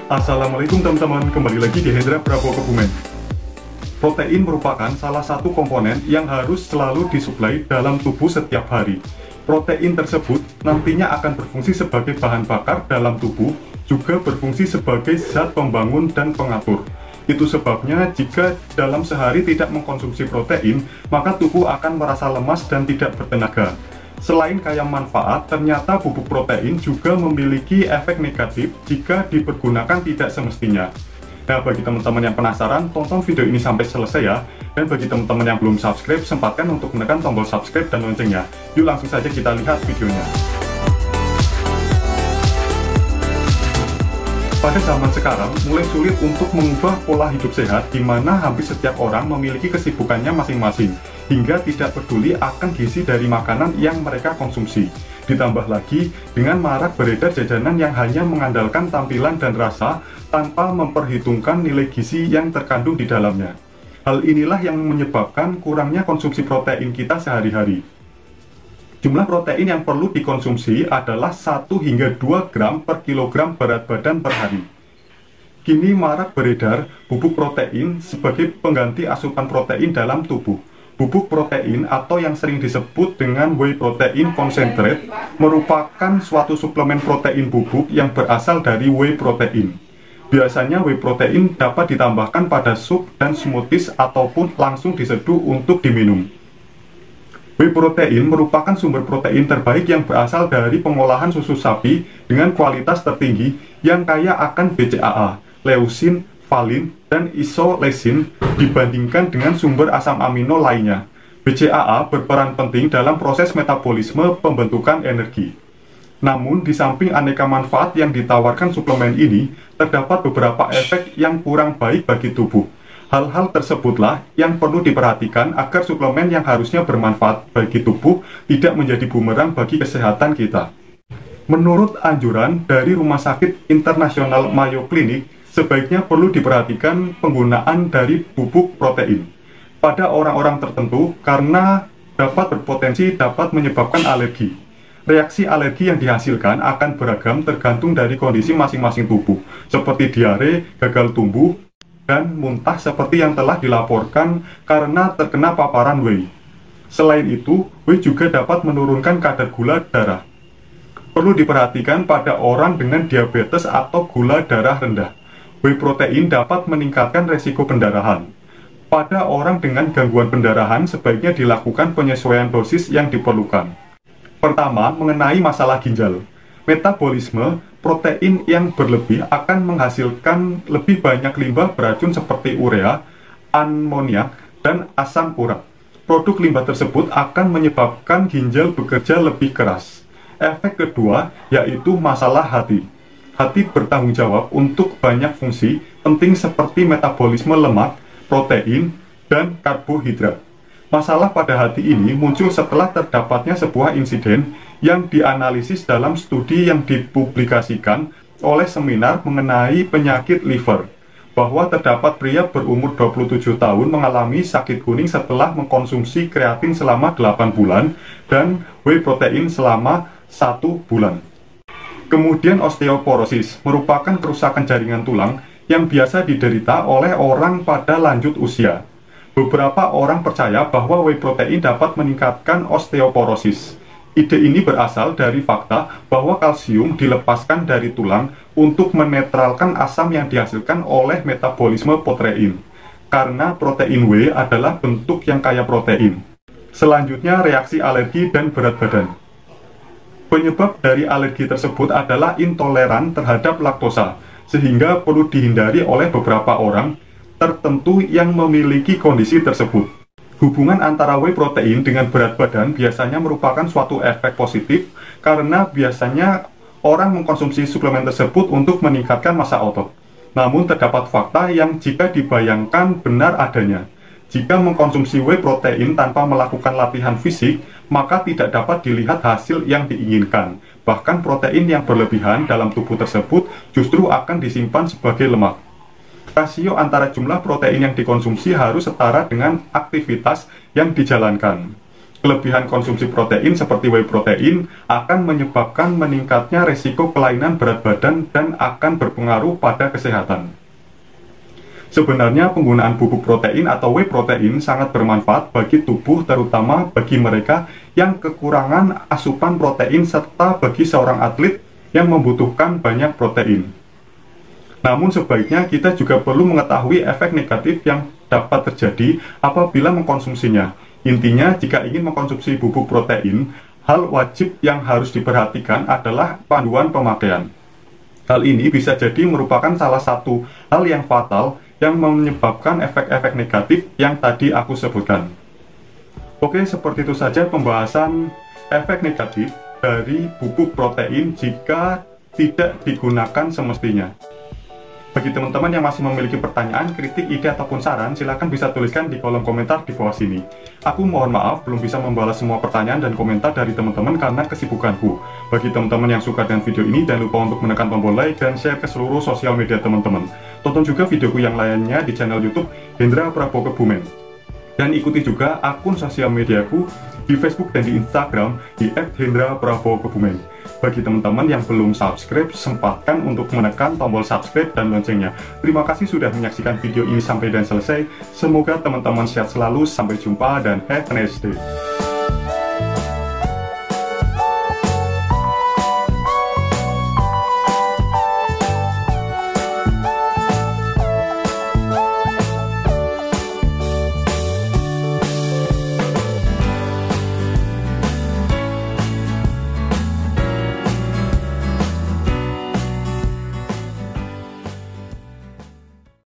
Assalamualaikum teman-teman, kembali lagi di Hendra Prabowo Kebumen. Protein merupakan salah satu komponen yang harus selalu disuplai dalam tubuh setiap hari. Protein tersebut nantinya akan berfungsi sebagai bahan bakar dalam tubuh, juga berfungsi sebagai zat pembangun dan pengatur. Itu sebabnya jika dalam sehari tidak mengkonsumsi protein, maka tubuh akan merasa lemas dan tidak bertenaga. Selain kaya manfaat, ternyata bubuk protein juga memiliki efek negatif jika dipergunakan tidak semestinya. Nah, bagi teman-teman yang penasaran, tonton video ini sampai selesai ya. Dan bagi teman-teman yang belum subscribe, sempatkan untuk menekan tombol subscribe dan loncengnya. Yuk langsung saja kita lihat videonya. Pada zaman sekarang, mulai sulit untuk mengubah pola hidup sehat di mana hampir setiap orang memiliki kesibukannya masing-masing, hingga tidak peduli akan gizi dari makanan yang mereka konsumsi. Ditambah lagi dengan marak beredar jajanan yang hanya mengandalkan tampilan dan rasa tanpa memperhitungkan nilai gizi yang terkandung di dalamnya. Hal inilah yang menyebabkan kurangnya konsumsi protein kita sehari-hari. Jumlah protein yang perlu dikonsumsi adalah 1 hingga 2 gram per kilogram berat badan per hari. Kini marak beredar bubuk protein sebagai pengganti asupan protein dalam tubuh. Bubuk protein atau yang sering disebut dengan whey protein concentrate merupakan suatu suplemen protein bubuk yang berasal dari whey protein. Biasanya whey protein dapat ditambahkan pada sup dan smoothies ataupun langsung diseduh untuk diminum. Whey protein merupakan sumber protein terbaik yang berasal dari pengolahan susu sapi dengan kualitas tertinggi yang kaya akan BCAA, leusin, valin, dan isoleucin dibandingkan dengan sumber asam amino lainnya. BCAA berperan penting dalam proses metabolisme pembentukan energi. Namun, di samping aneka manfaat yang ditawarkan suplemen ini, terdapat beberapa efek yang kurang baik bagi tubuh. Hal-hal tersebutlah yang perlu diperhatikan agar suplemen yang harusnya bermanfaat bagi tubuh tidak menjadi bumerang bagi kesehatan kita. Menurut anjuran dari Rumah Sakit Internasional Mayo Clinic, sebaiknya perlu diperhatikan penggunaan dari bubuk protein pada orang-orang tertentu karena dapat berpotensi dapat menyebabkan alergi. Reaksi alergi yang dihasilkan akan beragam tergantung dari kondisi masing-masing tubuh, seperti diare, gagal tumbuh, dan muntah seperti yang telah dilaporkan karena terkena paparan whey. Selain itu, whey juga dapat menurunkan kadar gula darah. Perlu diperhatikan pada orang dengan diabetes atau gula darah rendah. Whey protein dapat meningkatkan resiko pendarahan. Pada orang dengan gangguan pendarahan, sebaiknya dilakukan penyesuaian dosis yang diperlukan. Pertama, mengenai masalah ginjal. Metabolisme protein yang berlebih akan menghasilkan lebih banyak limbah beracun seperti urea, amoniak, dan asam urat. Produk limbah tersebut akan menyebabkan ginjal bekerja lebih keras. Efek kedua yaitu masalah hati. Hati bertanggung jawab untuk banyak fungsi penting seperti metabolisme lemak, protein, dan karbohidrat. Masalah pada hati ini muncul setelah terdapatnya sebuah insiden yang dianalisis dalam studi yang dipublikasikan oleh seminar mengenai penyakit liver, bahwa terdapat pria berumur 27 tahun mengalami sakit kuning setelah mengkonsumsi kreatin selama 8 bulan dan whey protein selama 1 bulan. Kemudian osteoporosis merupakan kerusakan jaringan tulang yang biasa diderita oleh orang pada lanjut usia. Beberapa orang percaya bahwa whey protein dapat meningkatkan osteoporosis. Ide ini berasal dari fakta bahwa kalsium dilepaskan dari tulang untuk menetralkan asam yang dihasilkan oleh metabolisme protein. Karena protein whey adalah bentuk yang kaya protein. Selanjutnya, reaksi alergi dan berat badan. Penyebab dari alergi tersebut adalah intoleran terhadap laktosa, sehingga perlu dihindari oleh beberapa orang tertentu yang memiliki kondisi tersebut. Hubungan antara whey protein dengan berat badan biasanya merupakan suatu efek positif karena biasanya orang mengkonsumsi suplemen tersebut untuk meningkatkan massa otot. Namun terdapat fakta yang jika dibayangkan benar adanya. Jika mengkonsumsi whey protein tanpa melakukan latihan fisik, maka tidak dapat dilihat hasil yang diinginkan. Bahkan protein yang berlebihan dalam tubuh tersebut justru akan disimpan sebagai lemak. Rasio antara jumlah protein yang dikonsumsi harus setara dengan aktivitas yang dijalankan. Kelebihan konsumsi protein seperti whey protein akan menyebabkan meningkatnya resiko kelainan berat badan dan akan berpengaruh pada kesehatan. Sebenarnya penggunaan bubuk protein atau whey protein sangat bermanfaat bagi tubuh, terutama bagi mereka yang kekurangan asupan protein serta bagi seorang atlet yang membutuhkan banyak protein. Namun sebaiknya kita juga perlu mengetahui efek negatif yang dapat terjadi apabila mengkonsumsinya. Intinya, jika ingin mengkonsumsi bubuk protein, hal wajib yang harus diperhatikan adalah panduan pemakaian. Hal ini bisa jadi merupakan salah satu hal yang fatal yang menyebabkan efek-efek negatif yang tadi aku sebutkan. Oke, seperti itu saja pembahasan efek negatif dari bubuk protein jika tidak digunakan semestinya. Bagi teman-teman yang masih memiliki pertanyaan, kritik, ide, ataupun saran, silakan bisa tuliskan di kolom komentar di bawah sini. Aku mohon maaf belum bisa membalas semua pertanyaan dan komentar dari teman-teman karena kesibukanku. Bagi teman-teman yang suka dengan video ini, jangan lupa untuk menekan tombol like dan share ke seluruh sosial media teman-teman. Tonton juga videoku yang lainnya di channel YouTube Hendra Prabowo Kebumen. Dan ikuti juga akun sosial mediaku di Facebook dan di Instagram di @hendra_prabowo_kebumen. Bagi teman-teman yang belum subscribe, sempatkan untuk menekan tombol subscribe dan loncengnya. Terima kasih sudah menyaksikan video ini sampai dan selesai. Semoga teman-teman sehat selalu, sampai jumpa dan have a nice day.